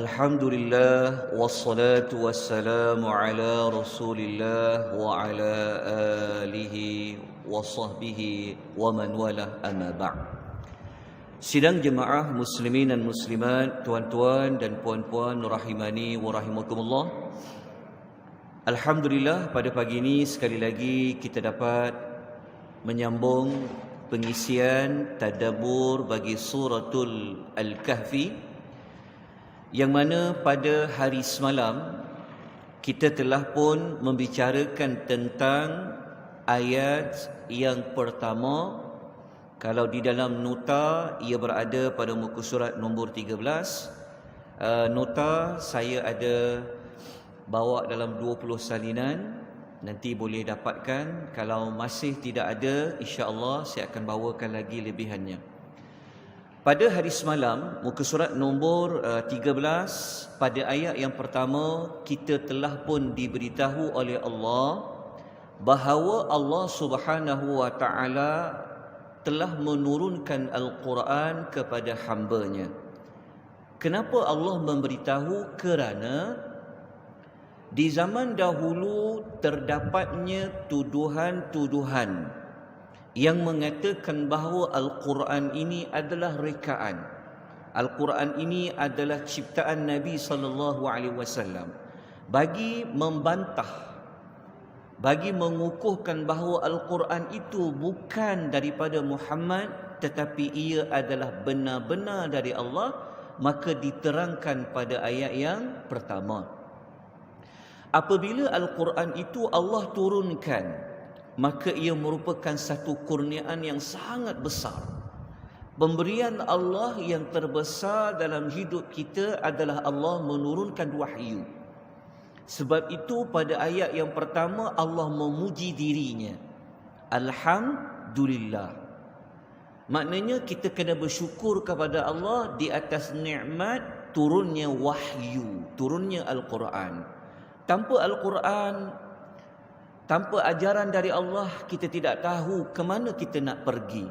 Alhamdulillah wassalatu wassalamu ala Rasulillah wa ala alihi wa sahbihi wa man wala amma ba'd. Sidang jemaah muslimin dan muslimat, tuan-tuan dan puan-puan rahimani wa rahimakumullah. Alhamdulillah pada pagi ini sekali lagi kita dapat menyambung pengisian tadabbur bagi suratul Al-Kahfi, yang mana pada hari semalam kita telah pun membicarakan tentang ayat yang pertama. Kalau di dalam nota ia berada pada muka surat nombor 13. Nota saya ada bawa dalam 20 salinan, nanti boleh dapatkan. Kalau masih tidak ada, insya-Allah saya akan bawakan lagi lebihannya. Pada hari semalam, muka surat nombor 13, pada ayat yang pertama, kita telah pun diberitahu oleh Allah bahawa Allah Subhanahu wa ta'ala telah menurunkan Al-Quran kepada hamba-Nya. Kenapa Allah memberitahu? Kerana di zaman dahulu terdapatnya tuduhan-tuduhan yang mengatakan bahawa Al-Quran ini adalah rekaan. Al-Quran ini adalah ciptaan Nabi SAW. Bagi membantah, bagi mengukuhkan bahawa Al-Quran itu bukan daripada Muhammad, tetapi ia adalah benar-benar dari Allah, maka diterangkan pada ayat yang pertama. Apabila Al-Quran itu Allah turunkan, maka ia merupakan satu kurniaan yang sangat besar. Pemberian Allah yang terbesar dalam hidup kita adalah Allah menurunkan wahyu. Sebab itu pada ayat yang pertama Allah memuji dirinya. Alhamdulillah. Maknanya kita kena bersyukur kepada Allah di atas nikmat turunnya wahyu, turunnya Al-Quran. Tanpa Al-Quran, tanpa ajaran dari Allah, kita tidak tahu ke mana kita nak pergi.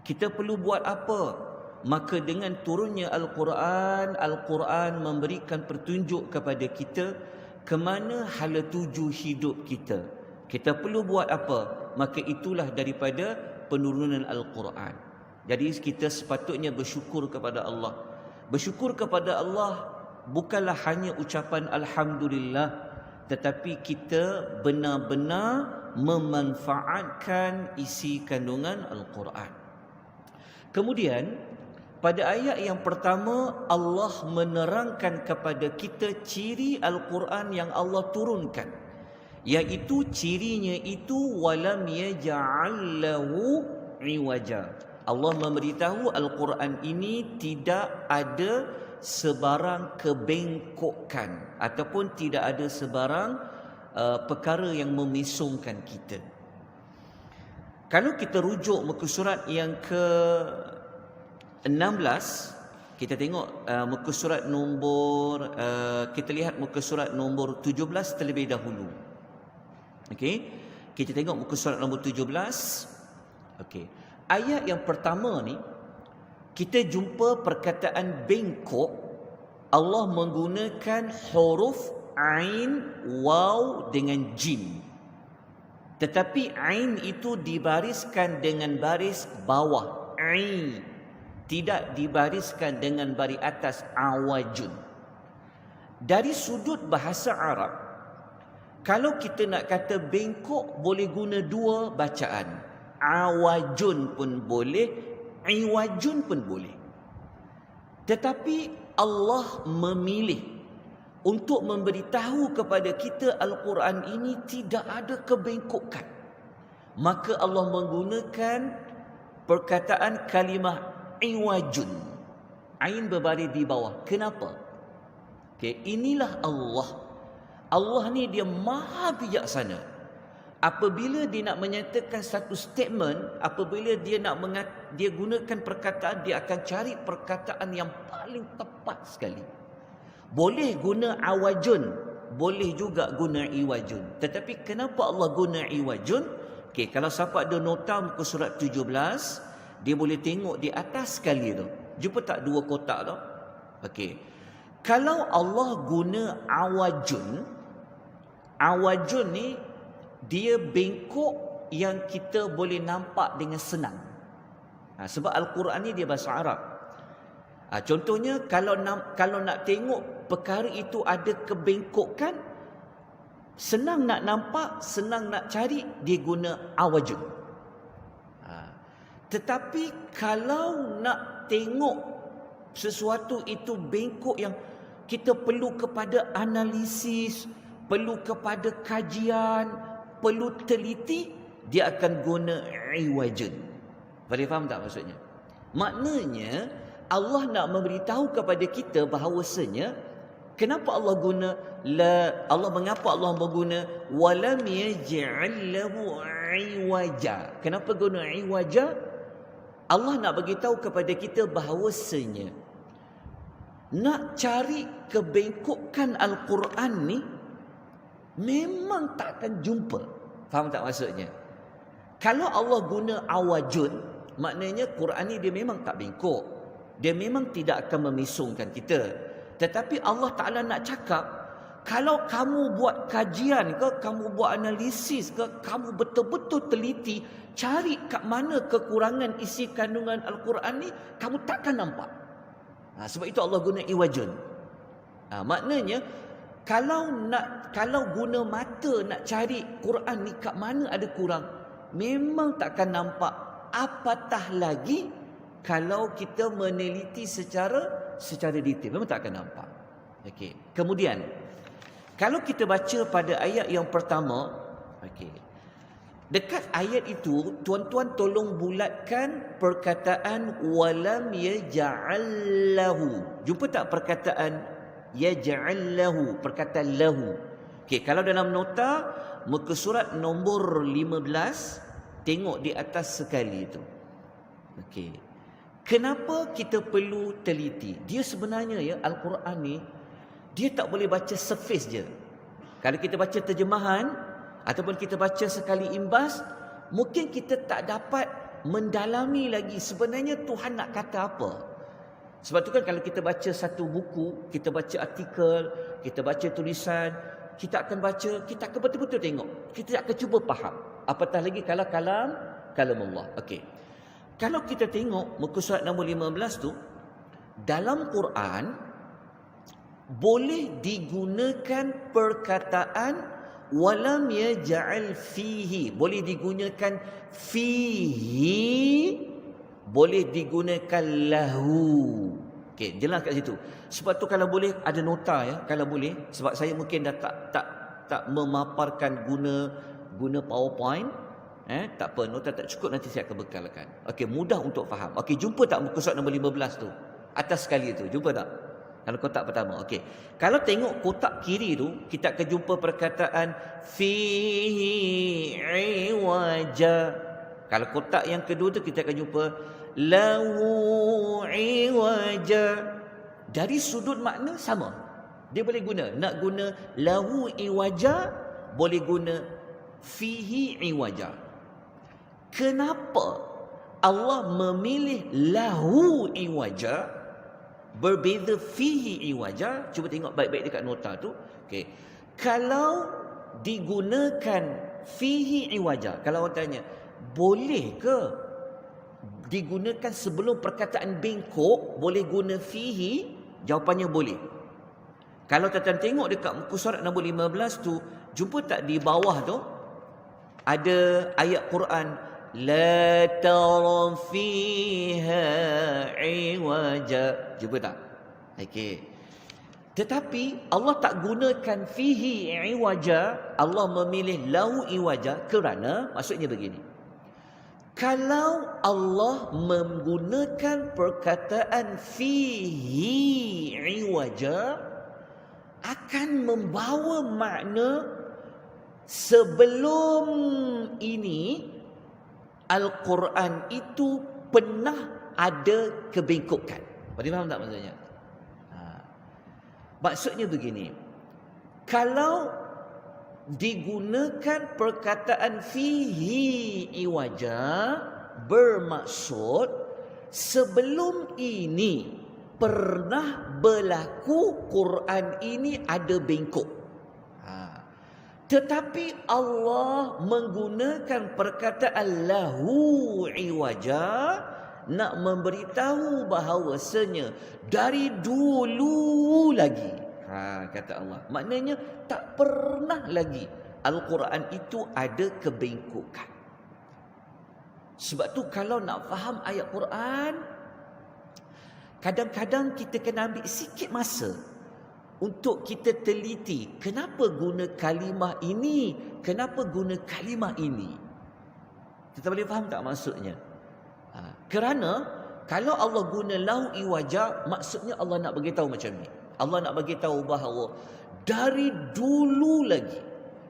Kita perlu buat apa? Maka dengan turunnya Al-Quran, Al-Quran memberikan petunjuk kepada kita ke mana hala tuju hidup kita. Kita perlu buat apa? Maka itulah daripada penurunan Al-Quran. Jadi kita sepatutnya bersyukur kepada Allah. Bersyukur kepada Allah bukanlah hanya ucapan Alhamdulillah, tetapi kita benar-benar memanfaatkan isi kandungan Al-Quran. Kemudian pada ayat yang pertama Allah menerangkan kepada kita ciri Al-Quran yang Allah turunkan, iaitu cirinya itu walam yaj'al lahu iwaja. Allah memberitahu Al-Quran ini tidak ada sebarang kebengkokan ataupun tidak ada sebarang perkara yang memisungkan kita. Kalau kita rujuk muka surat yang ke-16, kita tengok muka surat nombor kita lihat muka surat nombor 17 terlebih dahulu. Okey, kita tengok muka surat nombor 17. Okey, ayat yang pertama ni kita jumpa perkataan bengkok. Allah menggunakan huruf ain, waw dengan jim. Tetapi ain itu dibariskan dengan baris bawah, ai. Tidak dibariskan dengan baris atas, awajun. Dari sudut bahasa Arab, kalau kita nak kata bengkok, boleh guna dua bacaan. Awajun pun boleh, iwajun pun boleh. Tetapi Allah memilih untuk memberitahu kepada kita Al-Quran ini tidak ada kebengkokan. Maka Allah menggunakan perkataan kalimah iwajun. Ain berbaris di bawah. Kenapa? Okay, inilah Allah. Allah ni dia maha bijaksana. Apabila dia nak menyatakan satu statement, apabila dia nak dia gunakan perkataan, dia akan cari perkataan yang paling tepat sekali. Boleh guna awajun, boleh juga guna iwajun. Tetapi kenapa Allah guna iwajun? Okey, kalau siapa ada nota muka surat 17, dia boleh tengok di atas sekali tu. Jumpa tak dua kotak tu? Okey. Kalau Allah guna awajun ni dia bengkok yang kita boleh nampak dengan senang. Sebab Al-Quran ni dia bahasa Arab. Contohnya kalau nak tengok perkara itu ada kebengkokan, senang nak nampak, senang nak cari, dia guna awajun. Tetapi kalau nak tengok sesuatu itu bengkok yang kita perlu kepada analisis, perlu kepada kajian, perlu teliti, dia akan guna iwajun. Boleh faham tak maksudnya? Maknanya Allah nak memberitahu kepada kita bahawasanya kenapa Allah guna mengapa Allah mengguna walam yaj'al lahu iwaja. Kenapa guna iwaja? Allah nak bagi tahu kepada kita bahawasanya nak cari kebengkokan Al-Quran ni memang tak akan jumpa. Faham tak maksudnya? Kalau Allah guna awajun, maknanya Quran ni dia memang tak bengkok. Dia memang tidak akan memisungkan kita. Tetapi Allah Ta'ala nak cakap, kalau kamu buat kajian ke, kamu buat analisis ke, kamu betul-betul teliti, cari kat mana kekurangan isi kandungan Al-Quran ni, kamu takkan nampak. Sebab itu Allah guna iwajun. Maknanya kalau guna mata nak cari Quran ni kat mana ada kurang, memang takkan nampak. Apatah lagi kalau kita meneliti secara detail, memang takkan nampak. Okey. Kemudian kalau kita baca pada ayat yang pertama, dekat ayat itu tuan-tuan tolong bulatkan perkataan walam yaj'allahu. Jumpa tak perkataan yaj'allahu, perkataan lahu. Kalau dalam nota muka surat nombor 15, tengok di atas sekali itu. Kenapa kita perlu teliti? Dia sebenarnya Al-Quran ni dia tak boleh baca surface je. Kalau kita baca terjemahan ataupun kita baca sekali imbas, mungkin kita tak dapat mendalami lagi sebenarnya Tuhan nak kata apa. Sebab tu kan kalau kita baca satu buku, kita baca artikel, kita baca tulisan, kita akan betul-betul tengok. Kita akan cuba faham. Apatah lagi kalau kalam Allah. Kalau kita tengok muka surat nombor 15 tu, dalam Quran boleh digunakan perkataan walam yaj'al fihi, boleh digunakan fihi, boleh digunakan lahu. Jelas kat situ. Sebab tu kalau boleh ada nota kalau boleh, sebab saya mungkin dah tak memaparkan guna PowerPoint, tak apa, nota tak cukup, nanti saya akan bekalkan. Mudah untuk faham. Jumpa tak muka surat nombor 15 tu? Atas sekali tu, jumpa tak? Kalau kotak pertama, kalau tengok kotak kiri tu, kita akan jumpa perkataan fihi iwaja. Kalau kotak yang kedua tu, kita akan jumpa lahu iwaja. Dari sudut makna sama. Dia boleh guna. Nak guna lahu iwaja, boleh guna fihi iwaja. Kenapa Allah memilih lahu iwaja, berbeza fihi iwaja? Cuba tengok baik-baik dekat nota tu. Kalau digunakan fihi iwaja, kalau orang tanya, boleh ke digunakan sebelum perkataan bengkok, boleh guna fihi? Jawapannya boleh. Kalau tuan-tuan tengok dekat muka surat nombor 15 tu, jumpa tak di bawah tu ada ayat Quran, la tara fiha iwaja. Jumpa tak? Tetapi Allah tak gunakan fihi iwaja, Allah memilih lahu iwaja kerana maksudnya begini. Kalau Allah menggunakan perkataan fihi iwaja, akan membawa makna sebelum ini Al-Quran itu pernah ada kebengkokan. Boleh faham tak maksudnya? Maksudnya begini, kalau digunakan perkataan fihi iwaja, bermaksud sebelum ini pernah berlaku Quran ini ada bengkok. Tetapi Allah menggunakan perkataan lahu iwaja nak memberitahu bahawasanya dari dulu lagi. Kata Allah. Maknanya tak pernah lagi Al-Quran itu ada kebengkokan. Sebab tu kalau nak faham ayat Quran, kadang-kadang kita kena ambil sikit masa untuk kita teliti kenapa guna kalimah ini, kenapa guna kalimah ini. Kita boleh faham tak maksudnya? Kerana kalau Allah guna lahu iwaja, maksudnya Allah nak beritahu macam ni. Allah nak beritahu bahawa dari dulu lagi,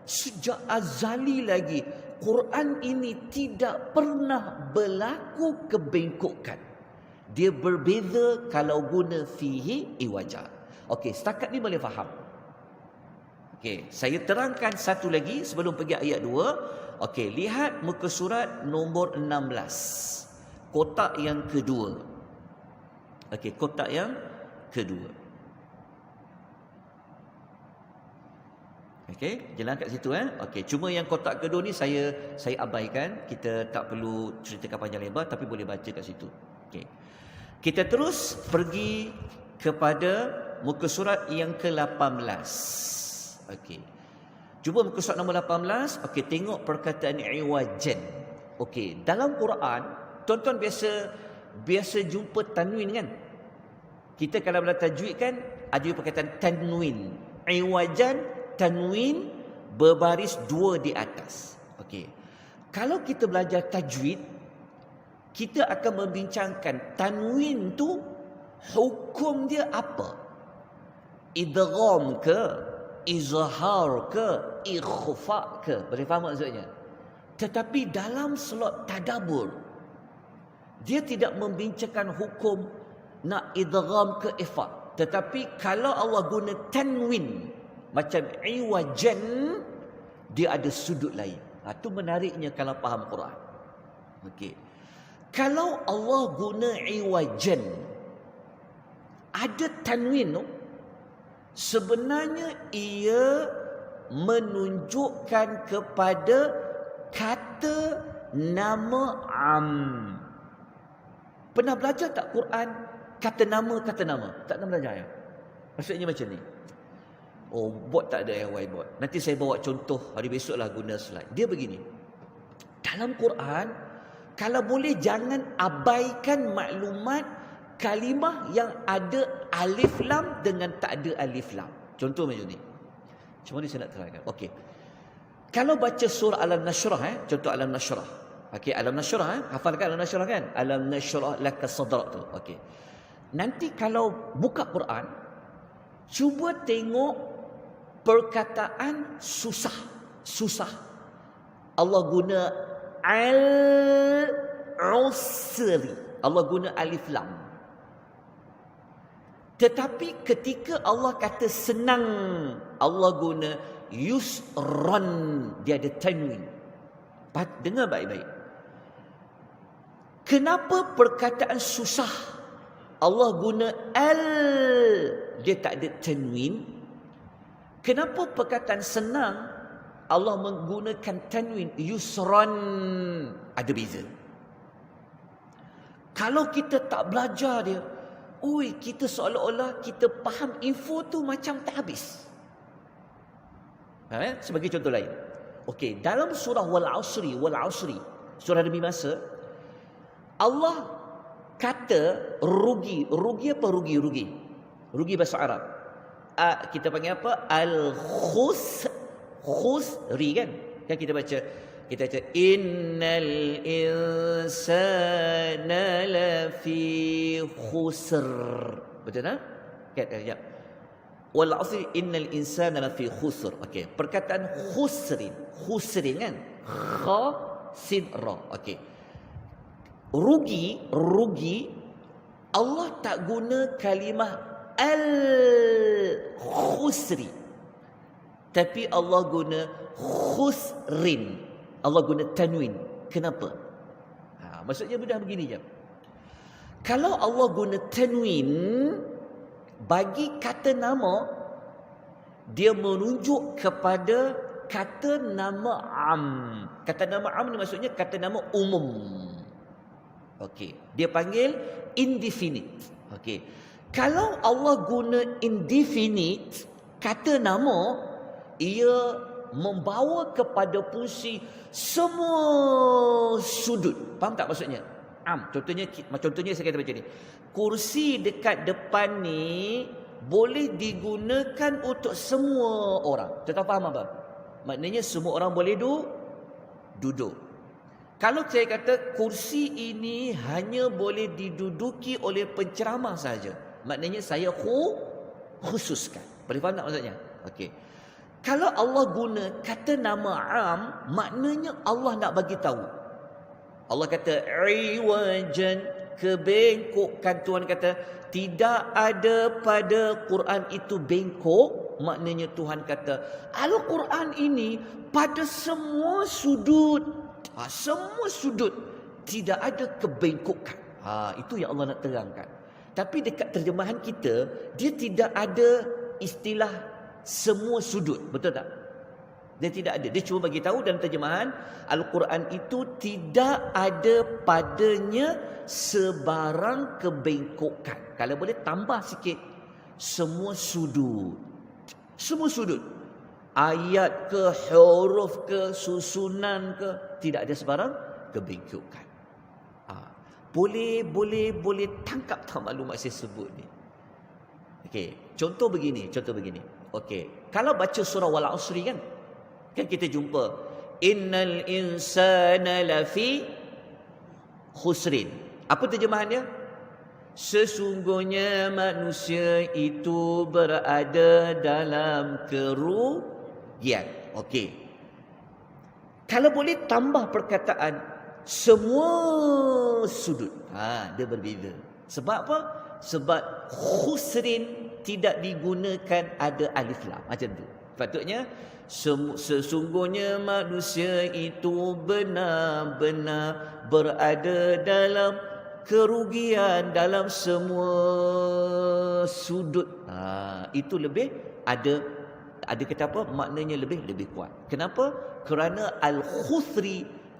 sejak azali lagi, Quran ini tidak pernah berlaku kebengkokan. Dia berbeza kalau guna fihi iwaja. Okey, setakat ni boleh faham. Okey, saya terangkan satu lagi sebelum pergi ayat 2. Okey, lihat muka surat nombor 16. Kotak yang kedua. Okey, kotak yang kedua. Okey, jalan kat situ Okey, cuma yang kotak kedua ni saya abaikan, kita tak perlu ceritakan panjang lebar tapi boleh baca kat situ. Okey. Kita terus pergi kepada muka surat yang ke-18. Okey. Cuba muka surat nombor 18, okey, tengok perkataan iwajan. Okey, dalam Quran, tuan-tuan biasa jumpa tanwin kan? Kita kalau belajar tajwid kan ada perkataan tanwin. Iwajan, tanwin berbaris 2 di atas. Okey. Kalau kita belajar tajwid, kita akan membincangkan tanwin tu hukum dia apa? Idgham ke, izhar ke, ikhfa ke? Boleh faham maksudnya? Tetapi dalam slot tadabbur, dia tidak membincangkan hukum nak idgham ke ikhfa. Tetapi kalau Allah guna tanwin macam iwajan, dia ada sudut lain. Itu menariknya kalau faham Quran. Okey. Kalau Allah guna iwajan, ada tanwin tu, sebenarnya ia menunjukkan kepada kata nama am. Pernah belajar tak Quran kata nama? Tak pernah belajar ya? Maksudnya macam ni. Oh, bot tak ada AY bot. Nanti saya bawa contoh hari besok lah guna slide. Dia begini. Dalam Quran, kalau boleh jangan abaikan maklumat kalimah yang ada alif lam dengan tak ada alif lam. Contoh macam ni. Cuma ni saya nak terangkan. Okey. Kalau baca surah Al-Nashrah contoh Al-Nashrah. Okey, Al-Nashrah hafalkan Al-Nashrah kan? Alam nashrah laka sadrak tu. Okey. Nanti kalau buka Quran, cuba tengok perkataan susah. Allah guna al-usri. Allah guna alif lam. Tetapi ketika Allah kata senang, Allah guna yusran. Dia ada tanwin. Dengar baik-baik. Kenapa perkataan susah Allah guna al, dia tak ada tanwin? Kenapa perkataan senang Allah menggunakan tanwin yusran? Ada beza. Kalau kita tak belajar dia, kita seolah-olah kita faham info tu macam tak habis. Sebagai contoh lain. Okey, dalam surah Wal Asri, surah demi masa, Allah kata rugi. Rugi apa rugi? Rugi bahasa Arab. Kita panggil apa? Khusri kan? Kan kita baca innal insana lafi khusr. Betul tak? Sekejap. Wal 'asri innal insana lafi khusr. Okey, perkataan khusrin kan? Kha sin ra. Okey. Rugi Allah tak guna kalimah al-khusri, tapi Allah guna khusrin. Allah guna tanwin. Kenapa? Maksudnya mudah begini je. Kalau Allah guna tanwin bagi kata nama, dia menunjuk kepada kata nama am. Kata nama am ni maksudnya kata nama umum. Okey, dia panggil indefinite. Okey. Kalau Allah guna indefinite kata nama, ia membawa kepada fungsi semua sudut. Faham tak maksudnya? Am. Contohnya saya kata macam ni. Kursi dekat depan ni boleh digunakan untuk semua orang. Tuan faham apa? Maknanya semua orang boleh duduk. Kalau saya kata kursi ini hanya boleh diduduki oleh penceramah saja, maknanya saya khususkan. Boleh faham tak maksudnya? Okey. Kalau Allah guna kata nama am, maknanya Allah nak bagi tahu. Allah kata iwajan, kebengkokan. Tuhan kata tidak ada pada Quran itu bengkok. Maknanya Tuhan kata Al-Quran ini pada semua sudut, semua sudut tidak ada kebengkokan. Itu yang Allah nak terangkan. Tapi dekat terjemahan kita, dia tidak ada istilah semua sudut. Betul tak? Dia tidak ada. Dia cuma bagi tahu dalam terjemahan Al-Quran itu tidak ada padanya sebarang kebengkokan. Kalau boleh tambah sikit, semua sudut. Semua sudut. Ayat ke, huruf ke, susunan ke, tidak ada sebarang kebengkokan. Boleh tangkap tak maklumat saya sebut ni? Okey, contoh begini. Okey, kalau baca surah Wal Asri kan kita jumpa innal insana lafi khusrin. Apa terjemahan dia? Sesungguhnya manusia itu berada dalam kerugian. Okey. Kalau boleh tambah perkataan semua sudut. Dia berbeza. Sebab apa? Sebab khusrin tidak digunakan ada alif lam. Macam tu. Patutnya sesungguhnya manusia itu benar-benar berada dalam kerugian dalam semua sudut. Itu lebih ada kata apa? Maknanya lebih kuat. Kenapa? Kerana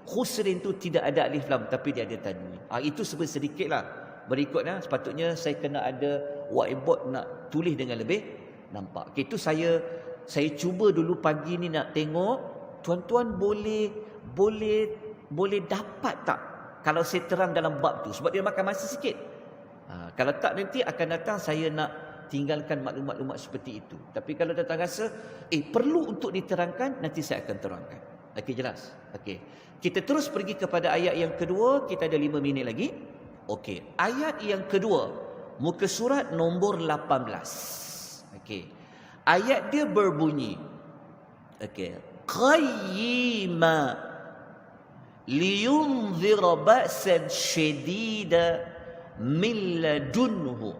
khusrin tu tidak ada alif lam tapi dia ada tanwin. Itu sedikitlah. Berikutnya sepatutnya saya kena ada whiteboard nak tulis dengan lebih nampak. Itu saya cuba dulu pagi ni nak tengok tuan-tuan boleh dapat tak kalau saya terang dalam bab tu, sebab dia makan masa sikit. Kalau tak nanti akan datang saya nak tinggalkan maklumat-maklumat seperti itu. Tapi kalau datang rasa perlu untuk diterangkan, nanti saya akan terangkan. Okey, jelas? Okey. Kita terus pergi kepada ayat yang kedua. Kita ada 5 minit lagi. Okey, ayat yang kedua, muka surat nombor 18. Okey. Ayat dia berbunyi. Okey. Qayyima liyunzira ba'san syadida min ladunhu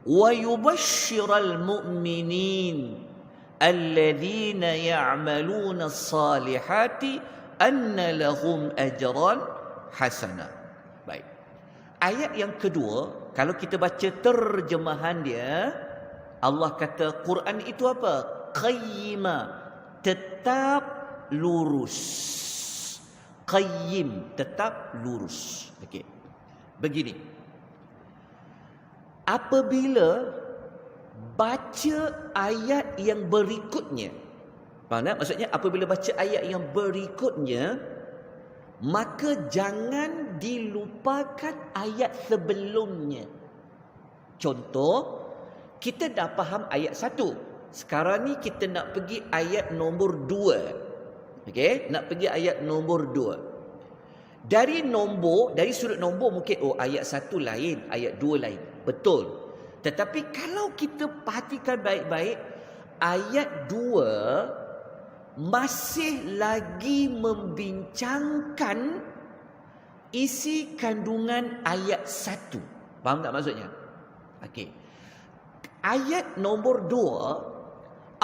wa yubashshiral mu'minin alladhina ya'maluna as-salihati anna lahum ajran hasana. Baik. Ayat yang kedua, kalau kita baca terjemahan dia, Allah kata Quran itu apa? Qayyima, tetap lurus. Qayyim, tetap lurus. Okey. Begini. Apabila baca ayat yang berikutnya, faham tak? Maksudnya apabila baca ayat yang berikutnya, maka jangan dilupakan ayat sebelumnya. Contoh, kita dah faham ayat 1. Sekarang ni kita nak pergi ayat nombor 2. Okey, nak pergi ayat nombor 2. Dari sudut nombor mungkin ayat 1 lain, ayat 2 lain. Betul. Tetapi kalau kita perhatikan baik-baik, ayat 2 masih lagi membincangkan isi kandungan ayat 1. Faham tak maksudnya? Okey. Ayat nombor 2,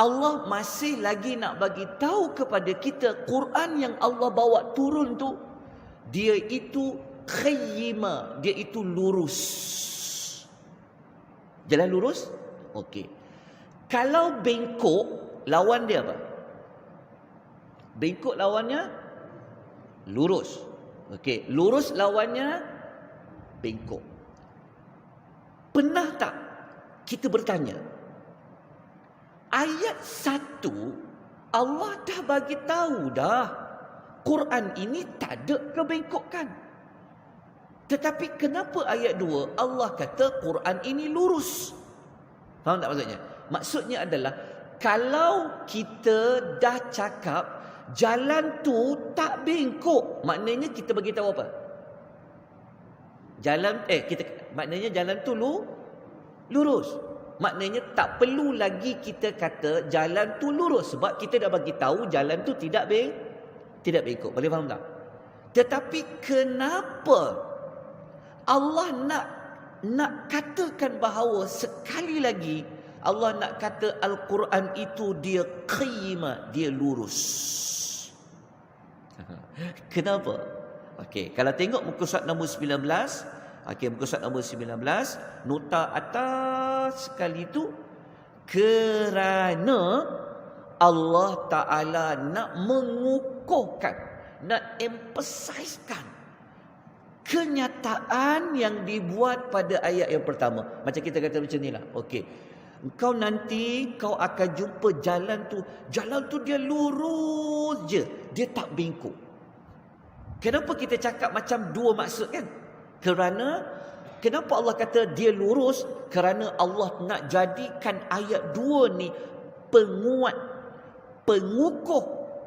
Allah masih lagi nak bagi tahu kepada kita Quran yang Allah bawa turun tu, dia itu qayyima, dia itu lurus. Jalan lurus? Okey. Kalau bengkok, lawan dia apa? Bengkok lawannya lurus. Okey, lurus lawannya bengkok. Pernah tak kita bertanya, ayat 1 Allah dah bagi tahu dah Quran ini tak ada kebengkokan. Tetapi kenapa ayat 2 Allah kata Quran ini lurus? Faham tak maksudnya? Maksudnya adalah kalau kita dah cakap jalan tu tak bengkok, maknanya kita bagi tahu apa? Maknanya jalan tu lurus. Maknanya tak perlu lagi kita kata jalan tu lurus sebab kita dah bagi tahu jalan tu tidak bengkok. Boleh faham tak? Tetapi kenapa Allah nak katakan bahawa sekali lagi Allah nak kata Al-Quran itu dia qayyimah, dia lurus. Kenapa? Okey, kalau tengok muka surat nombor 19, muka surat nombor 19, nota atas sekali itu, kerana Allah Ta'ala nak mengukuhkan, nak emphasizekan kenyataan yang dibuat pada ayat yang pertama. Macam kita kata macam ni lah. Okey, engkau nanti kau akan jumpa jalan tu dia lurus je, dia tak bengkok. Kenapa kita cakap macam dua maksud kan? Kenapa Allah kata dia lurus? Kerana Allah nak jadikan ayat 2 ni penguat, pengukuh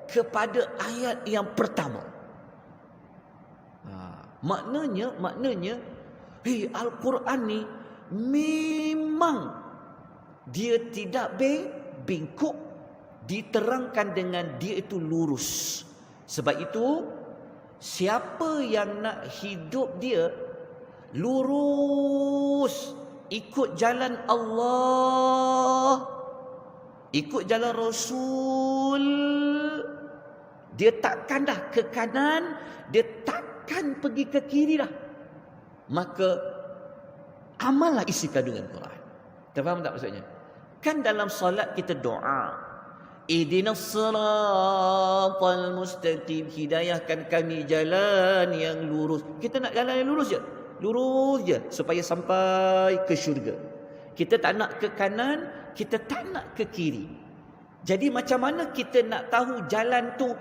kepada ayat yang pertama. Maknanya Al-Quran ni memang dia tidak bengkok, diterangkan dengan dia itu lurus. Sebab itu siapa yang nak hidup dia lurus, ikut jalan Allah, ikut jalan Rasul, dia takkan dah ke kanan, dia takkan pergi ke kiri dah. Maka amallah isi kandungan Quran. Faham tak maksudnya? Kan dalam solat kita doa, ihdinas siratal mustaqim, hidayahkan kami jalan yang lurus. Kita nak jalan yang lurus je supaya sampai ke syurga. Kita tak nak ke kanan, kita tak nak ke kiri. Jadi macam mana kita nak tahu jalan tu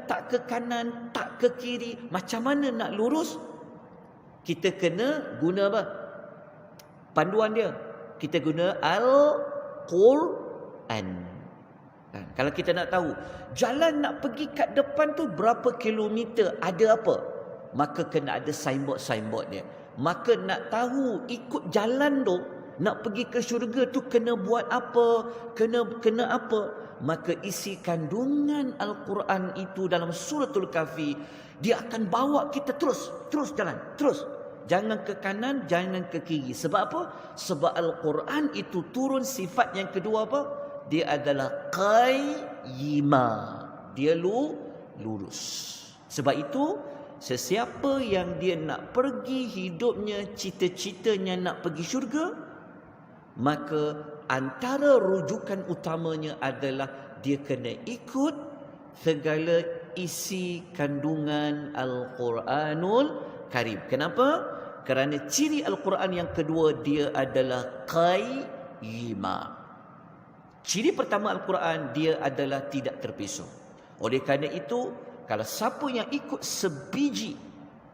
tak ke kanan, tak ke kiri, macam mana nak lurus? Kita kena guna apa? Panduan dia. Kita guna Al-Quran. Kalau kita nak tahu jalan nak pergi kat depan tu berapa kilometer, ada apa, maka kena ada signboard dia. Maka nak tahu ikut jalan tu nak pergi ke syurga tu kena buat apa, kena apa, maka isi kandungan Al-Quran itu dalam suratul Kahfi, dia akan bawa kita terus jalan, terus. Jangan ke kanan, jangan ke kiri. Sebab apa? Sebab Al-Quran itu turun sifat yang kedua apa? Dia adalah qayyimah. Dia lurus. Sebab itu, sesiapa yang dia nak pergi hidupnya, cita-citanya nak pergi syurga, maka antara rujukan utamanya adalah dia kena ikut segala isi kandungan Al-Quranul Karim. Kenapa? Kerana ciri Al-Quran yang kedua dia adalah qayyimah. Ciri pertama Al-Quran dia adalah tidak terpisah. Oleh kerana itu, kalau siapa yang ikut sebiji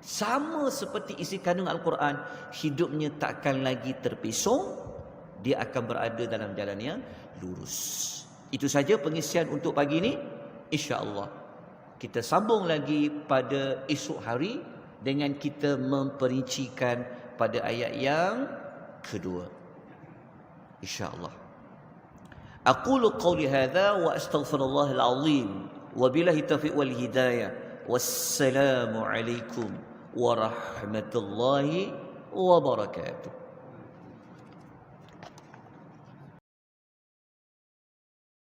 sama seperti isi kandungan Al-Quran, hidupnya takkan lagi terpisah, dia akan berada dalam jalan yang lurus. Itu saja pengisian untuk pagi ini. InsyaAllah kita sambung lagi pada esok hari dengan kita memperincikan pada ayat yang kedua. InsyaAllah. Aqulu qawli hadha wa astaghfirullahal azim. Wabillahi taufiq wal hidayah. Wassalamu alaikum warahmatullahi wabarakatuh.